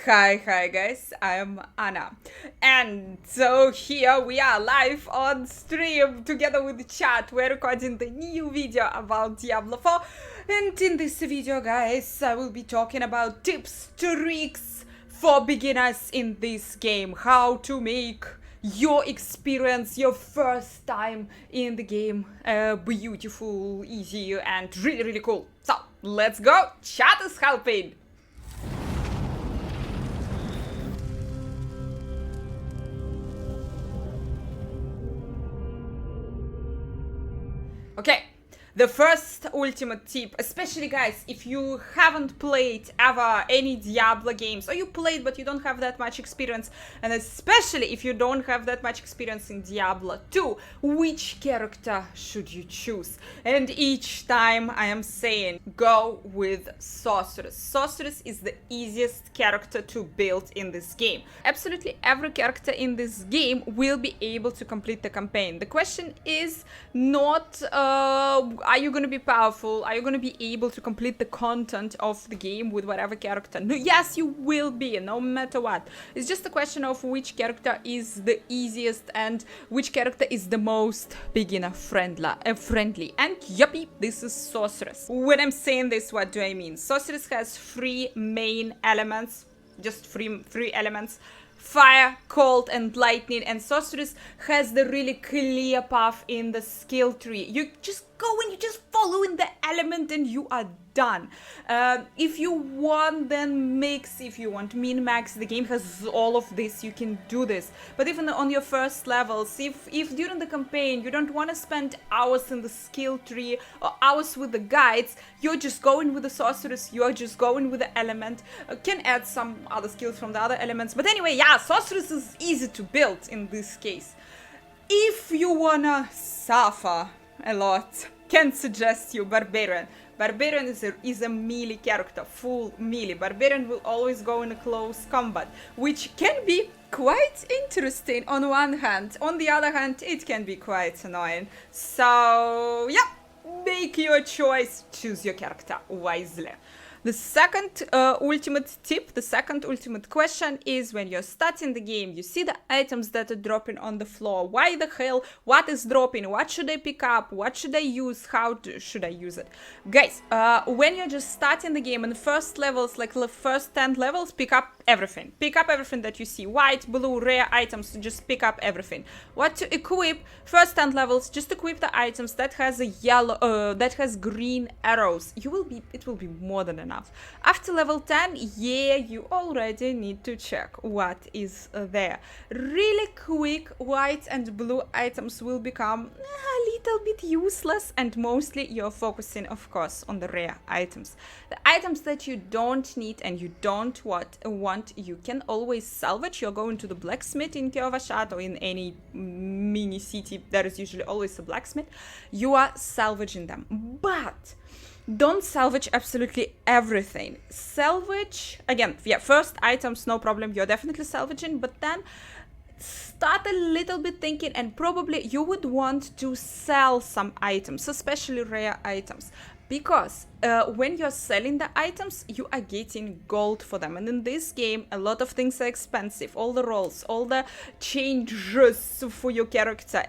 Hi guys, I'm Anna. And so here we are live on stream together with the chat. We're recording the new video about Diablo 4. And in this video, guys, I will be talking about tips, tricks for beginners in this game. How to make your experience, your first time in the game, beautiful, easy, and really cool. So let's go. Chat is helping. Okay, the first ultimate tip, especially guys, if you haven't played ever any Diablo games, or you played but you don't have that much experience, and especially if you don't have that much experience in Diablo 2, which character should you choose? And each time I am saying, go with Sorceress. Sorceress is the easiest character to build in this game. Absolutely every character in this game will be able to complete the campaign. The question is not are you going to be powerful? Are you going to be able to complete the content of the game with whatever character? No, yes, you will be, no matter what. It's just a question of which character is the easiest and which character is the most beginner friendly. And yuppie, this is Sorceress. When I'm saying this, what do I mean? Sorceress has three main elements, just three elements. Fire, cold, and lightning, and Sorceress has the really clear path in the skill tree. You just go and you just follow in the element and you are done. If you want, then mix. If you want min-max, the game has all of this, you can do this. But even on your first levels, if during the campaign you don't want to spend hours in the skill tree or hours with the guides, you're just going with the Sorceress, you're just going with the element. Can add some other skills from the other elements, but anyway, yeah, Sorceress is easy to build in this case. If you wanna suffer a lot, can suggest you Barbarian. Barbarian is a melee character, full melee. Barbarian will always go in a close combat, which can be quite interesting on one hand. On the other hand, it can be quite annoying. So, yeah, make your choice, choose your character wisely. The second ultimate tip, the second ultimate question is when you're starting the game, you see the items that are dropping on the floor. Why the hell? What is dropping? What should I pick up? What should I use? Should I use it? Guys, when you're just starting the game in the first levels, like the first 10 levels, pick up everything. Pick up everything that you see. White, blue, rare items, just pick up everything. What to equip? First 10 levels, just equip the items that has a yellow, that has green arrows. It will be more than enough. After level 10, yeah, you already need to check what is there. Really quick, white and blue items will become a little bit useless, and mostly you're focusing, of course, on the rare items. The items that you don't need and you don't want, you can always salvage. You're going to the blacksmith in Kyovashat or in any mini city. There is usually always a blacksmith. You are salvaging them, but don't salvage absolutely everything. Salvage, again, yeah, first items, no problem, you're definitely salvaging, but then start a little bit thinking, and probably you would want to sell some items, especially rare items. Because when you're selling the items, you are getting gold for them. And in this game, a lot of things are expensive. All the rolls, all the changes for your character,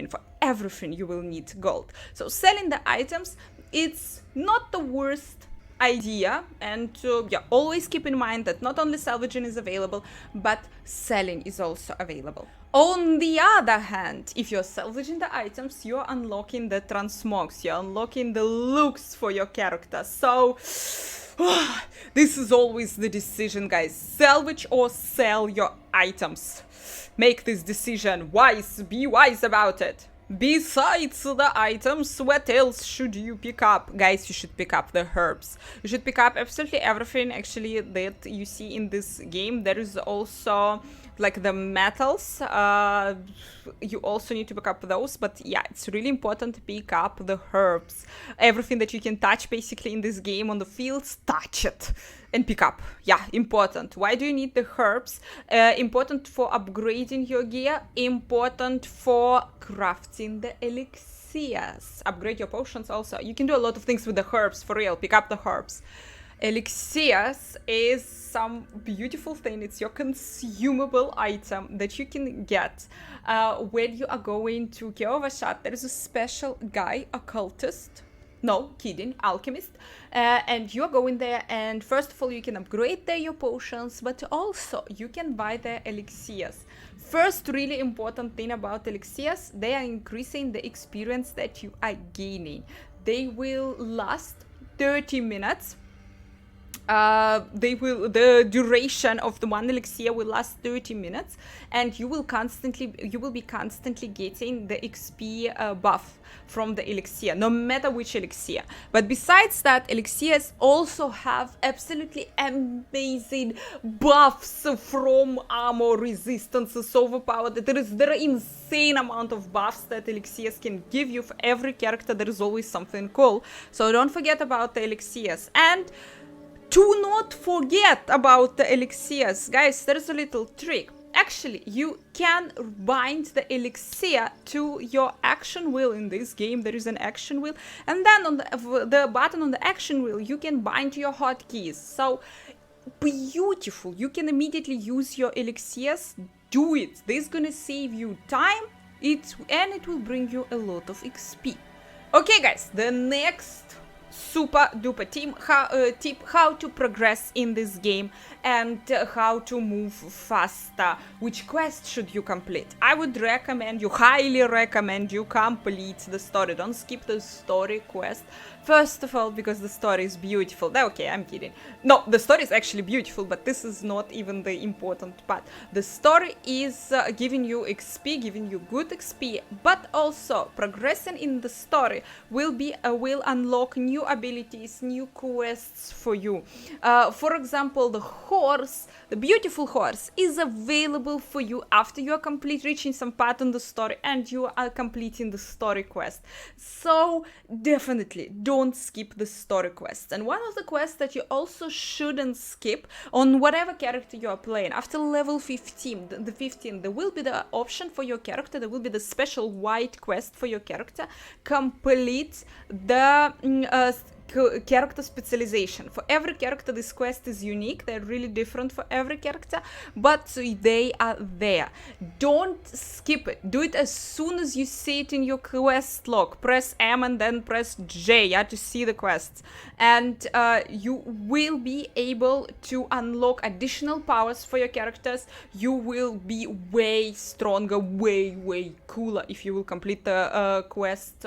for everything you will need gold. So selling the items, it's not the worst idea. And yeah, always keep in mind that not only salvaging is available, but selling is also available. On the other hand, if you're salvaging the items, you're unlocking the transmogs, you're unlocking the looks for your character. So this is always the decision, guys. Salvage or sell your items. Make this decision wise, be wise about it. Besides the items, what else should you pick up? Guys, you should pick up the herbs. You should pick up absolutely everything, actually, that you see in this game. There is also like the metals. You also need to pick up those, but yeah, it's really important to pick up the herbs. Everything that you can touch basically in this game on the fields, touch it and pick up. Yeah, important. Why do you need the herbs? Important for upgrading your gear, important for crafting the elixirs. Upgrade your potions also. You can do a lot of things with the herbs, for real. Pick up the herbs. Elixirs is some beautiful thing. It's your consumable item that you can get when you are going to Keovashat. There is a special guy, occultist. No, kidding, alchemist. And you're going there, and first of all, you can upgrade there your potions, but also you can buy their elixirs. First really important thing about elixirs, they are increasing the experience that you are gaining. They will last 30 minutes. The duration of the one elixir will last 30 minutes, and you will be constantly getting the XP buff from the elixir, no matter which elixir. But besides that, elixirs also have absolutely amazing buffs from armor resistances, overpowered. There are insane amount of buffs that elixirs can give you for every character. There is always something cool, so don't forget about the elixirs. And do not forget about the elixirs. Guys, there's a little trick. Actually, you can bind the elixir to your action wheel. In this game, there is an action wheel. And then on the button on the action wheel, you can bind your hotkeys. So, beautiful. You can immediately use your elixirs. Do it. This is gonna save you time. And it will bring you a lot of XP. Okay, guys, the next super duper tip how to progress in this game and how to move faster. Which quest should you complete? I would highly recommend you complete the story. Don't skip the story quest. First of all, because the story is beautiful. Okay, I'm kidding. No, the story is actually beautiful, but this is not even the important part. The story is giving you XP, giving you good XP, but also progressing in the story will unlock new abilities, new quests for you. For example, the beautiful horse is available for you after you are reaching some part in the story and you are completing the story quest. So definitely don't skip the story quests. And one of the quests that you also shouldn't skip on whatever character you are playing, after level 15, there will be the option for your character, there will be the special white quest for your character. Complete the character specialization. For every character, this quest is unique. They're really different for every character, but they are there. Don't skip it. Do it as soon as you see it in your quest log. Press M and then press J to see the quests, and you will be able to unlock additional powers for your characters. You will be way stronger, way cooler if you will complete the quest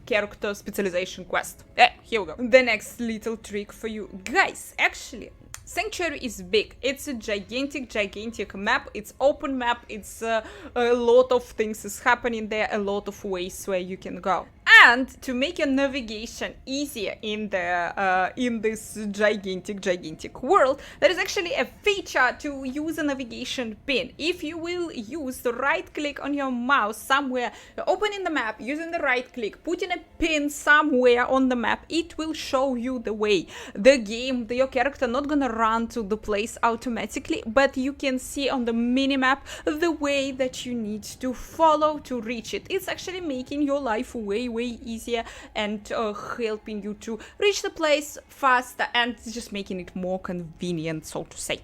character specialization quest. Here we go. The next little trick for you guys. Actually, Sanctuary is big. It's a gigantic map. It's open map. It's a lot of things is happening there, a lot of ways where you can go. And to make your navigation easier in this gigantic world, there is actually a feature to use a navigation pin. If you will use the right click on your mouse somewhere, opening the map, using the right click, putting a pin somewhere on the map, it will show you the way. Your character not gonna run to the place automatically, but you can see on the minimap the way that you need to follow to reach it. It's actually making your life way easier and helping you to reach the place faster and just making it more convenient, so to say.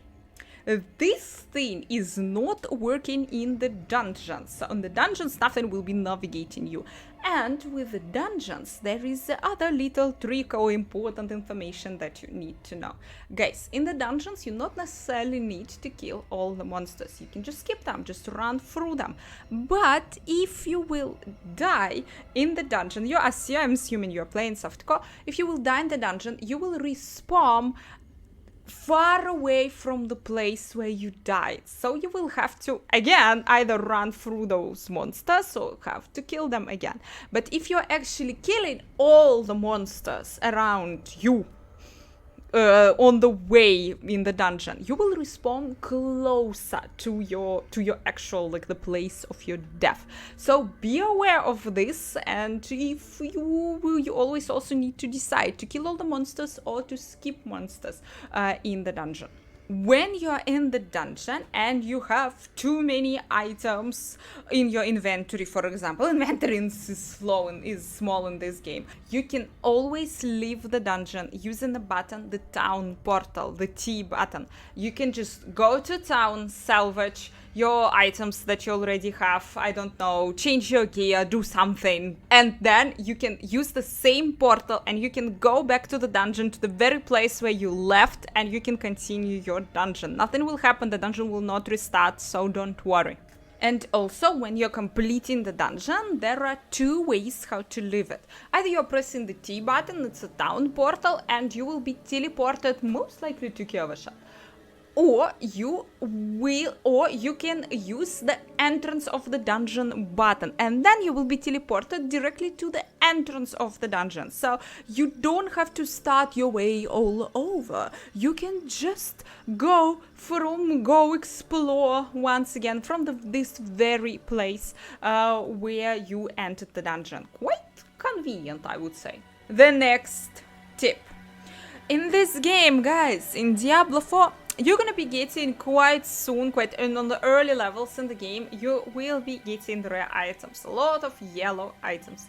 This thing is not working in the dungeons. So in the dungeons, nothing will be navigating you. And with the dungeons, there is other little trick or important information that you need to know. Guys, in the dungeons, you not necessarily need to kill all the monsters. You can just skip them, just run through them. But if you will die in the dungeon, I'm assuming you're playing softcore, if you will die in the dungeon, you will respawn far away from the place where you died. So you will have to, again, either run through those monsters or have to kill them again. But if you're actually killing all the monsters around you on the way in the dungeon, you will respawn closer to your actual, like, the place of your death. So be aware of this, and if you always also need to decide to kill all the monsters or to skip monsters in the dungeon. when you're in the dungeon and you have too many items in your inventory, for example, inventory is small in this game, you can always leave the dungeon using the button, the town portal, the T button. You can just go to town, salvage your items that you already have, I don't know, change your gear, do something, and then you can use the same portal and you can go back to the dungeon, to the very place where you left, and you can continue your dungeon. Nothing will happen, the dungeon will not restart, so don't worry. And also, when you're completing the dungeon, there are two ways how to leave it. Either you're pressing the T button, it's a town portal, and you will be teleported most likely to Kiavasha. Or you can use the entrance of the dungeon button, and then you will be teleported directly to the entrance of the dungeon. So you don't have to start your way all over. You can just go explore once again from this very place where you entered the dungeon. Quite convenient, I would say. The next tip. In this game, guys, in Diablo 4, you're gonna be getting quite soon, and on the early levels in the game, you will be getting rare items, a lot of yellow items.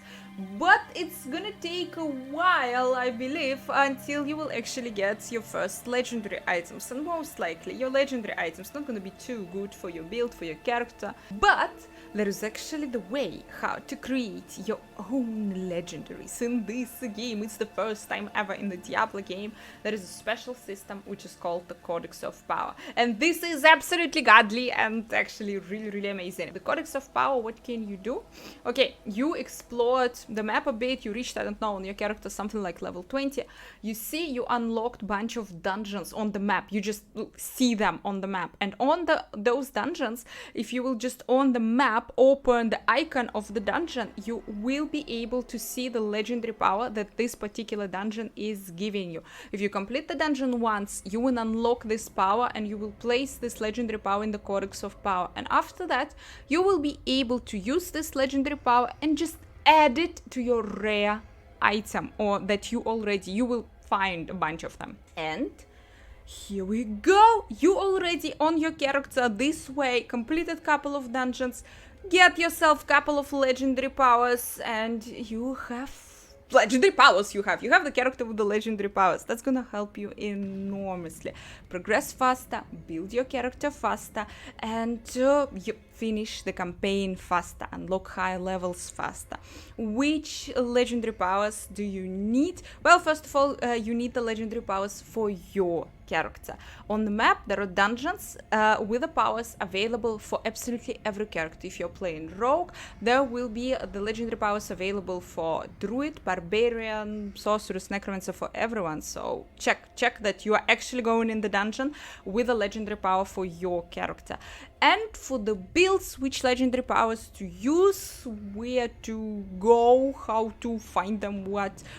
But it's gonna take a while, I believe, until you will actually get your first legendary items. And most likely, your legendary items not gonna be too good for your build, for your character. But there is actually the way how to create your own legendaries in this game. It's the first time ever in the Diablo game there is a special system which is called the Codex of Power. And this is absolutely godly and actually really amazing. The Codex of Power, what can you do? Okay, you explored the map a bit, you reached, I don't know, on your character something like level 20. You see you unlocked bunch of dungeons on the map. You just see them on the map. And on those dungeons, if you will just on the map open the icon of the dungeon, you will be able to see the legendary power that this particular dungeon is giving you. If you complete the dungeon once, you will unlock this power and you will place this legendary power in the Codex of Power. And after that, you will be able to use this legendary power and just add it to your rare item, or that you will find a bunch of them. And here we go. You already on your character this way completed couple of dungeons, get yourself couple of legendary powers, and you have legendary powers. You have the character with the legendary powers. That's gonna help you enormously progress faster, build your character faster, and you finish the campaign faster, unlock high levels faster. Which legendary powers do you need? Well, first of all, you need the legendary powers for your character. On the map, there are dungeons with the powers available for absolutely every character. If you're playing Rogue, there will be the legendary powers available for Druid, Barbarian, Sorceress, Necromancer, for everyone. So check that you are actually going in the dungeon with a legendary power for your character. And for the builds, which legendary powers to use, where to go, how to find them,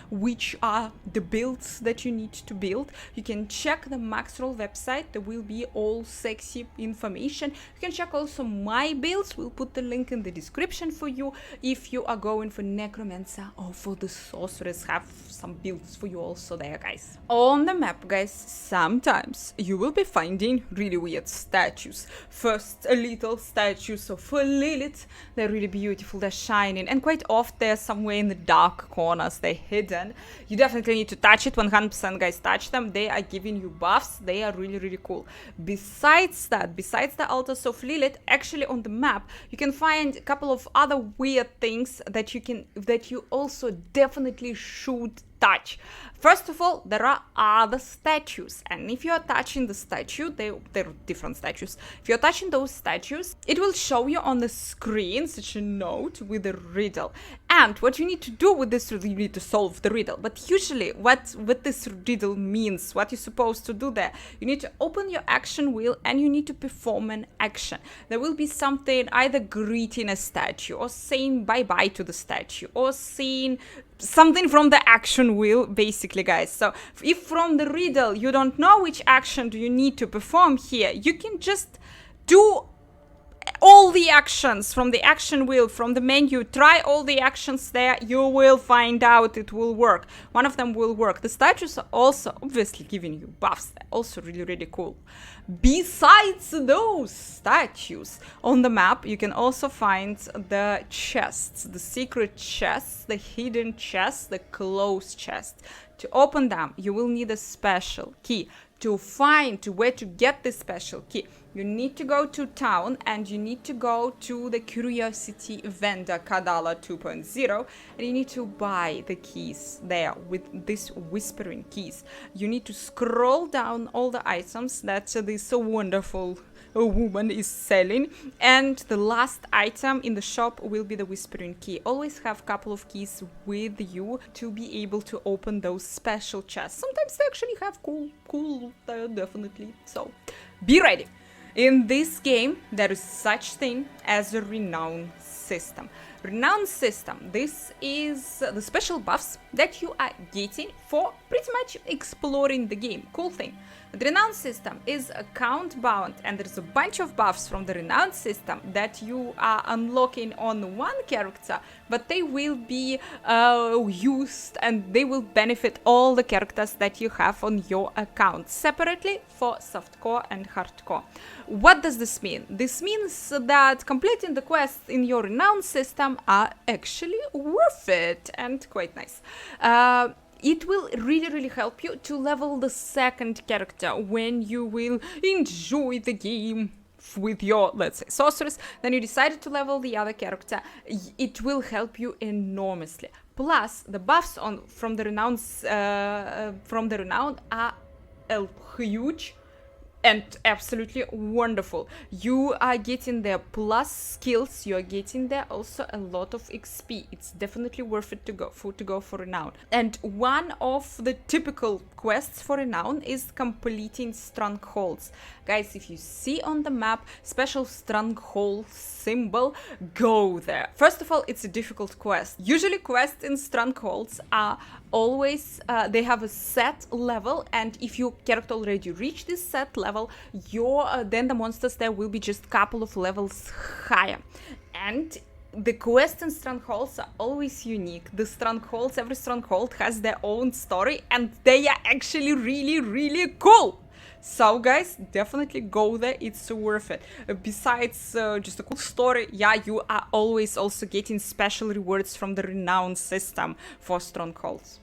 which are the builds that you need to build, you can check the Maxroll website. There will be all sexy information. You can check also my builds. We'll put the link in the description for you. If you are going for Necromancer or for the Sorceress, have some builds for you also there, guys. On the map, guys, sometimes you will be finding really weird statues. First, a little statues of Lilith. They're really beautiful, they're shining, and quite often they're somewhere in the dark corners, they're hidden. You definitely need to touch it, 100%, guys, touch them. They are giving you buffs, they are really cool. Besides that, besides the altars of Lilith, actually on the map you can find a couple of other weird things that you also definitely should touch. First of all, there are other statues, and if you are touching the statue, they're different statues. If you're touching those statues, it will show you on the screen such a note with a riddle. And what you need to do with this riddle, you need to solve the riddle. But usually, what this riddle means, what you're supposed to do there, you need to open your action wheel and you need to perform an action. There will be something, either greeting a statue, or saying bye-bye to the statue, or saying something from the action wheel, basically, guys. So if from the riddle you don't know which action do you need to perform here, you can just do all the actions from the action wheel, from the menu. Try all the actions there. You will find out it will work. One of them will work. The statues are also obviously giving you buffs. They're also really, really cool. Besides those statues, on the map you can also find the chests, the secret chests, the hidden chests, the closed chests. To open them, you will need a special key. To find where to get this special key, you need to go to town and you need to go to the curiosity vendor Kadala 2.0 and you need to buy the keys there with these whispering keys. You need to scroll down all the items that this wonderful woman is selling, and the last item in the shop will be the whispering key. Always have a couple of keys with you to be able to open those special chests. Sometimes they actually have cool definitely, so be ready. In this game there is such thing as a renown system. Renown system, this is the special buffs that you are getting for pretty much exploring the game. Cool thing. The Renown system is account bound, and there's a bunch of buffs from the Renown system that you are unlocking on one character, but they will be used and they will benefit all the characters that you have on your account separately for softcore and hardcore. What does this mean? This means that completing the quests in your Renown system are actually worth it and quite nice. It will really help you to level the second character when you will enjoy the game with your, let's say, sorceress. Then you decided to level the other character. It will help you enormously. Plus, the buffs from the Renown are huge and absolutely wonderful. You are getting there plus skills, you are getting there also a lot of XP. It's definitely worth it to go for Renown. And one of the typical quests for Renown is completing strongholds. Guys, if you see on the map special stronghold symbol, go there. First of all, it's a difficult quest. Usually quests in strongholds are always they have a set level, and if your character already reached this set level, then the monsters there will be just a couple of levels higher. And the quests in strongholds are always unique. The strongholds, every stronghold has their own story, and they are actually really cool. So guys, definitely go there, it's worth it. Besides just a cool story, yeah, you are always also getting special rewards from the Renown system for strongholds.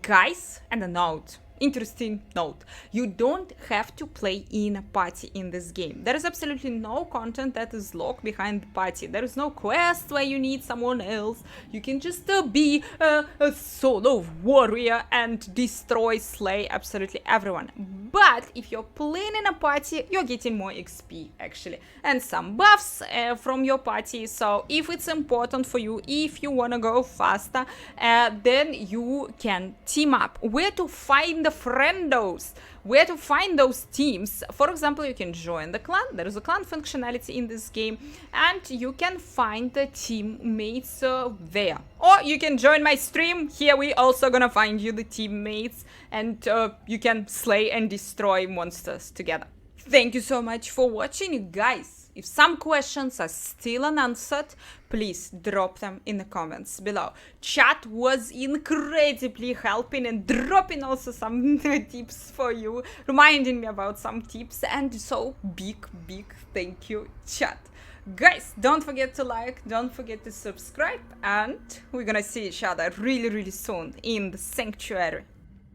Guys, and a note. Interesting note. You don't have to play in a party in this game. There is absolutely no content that is locked behind the party. There is no quest where you need someone else. You can just be a solo warrior and destroy, slay absolutely everyone. But if you're playing in a party, you're getting more XP actually, and some buffs from your party. So if it's important for you, if you wanna go faster, then you can team up. Where to find the friendos, where to find those teams? For example, you can join the clan. There is a clan functionality in this game, and you can find the teammates there. Or you can join my stream. Here we also gonna find you the teammates, and you can slay and destroy monsters together. Thank you so much for watching, you guys. If some questions are still unanswered, please drop them in the comments below. Chat was incredibly helping and dropping also some tips for you, reminding me about some tips, and so big thank you, chat. Guys, don't forget to like, don't forget to subscribe, and we're gonna see each other really soon in the sanctuary.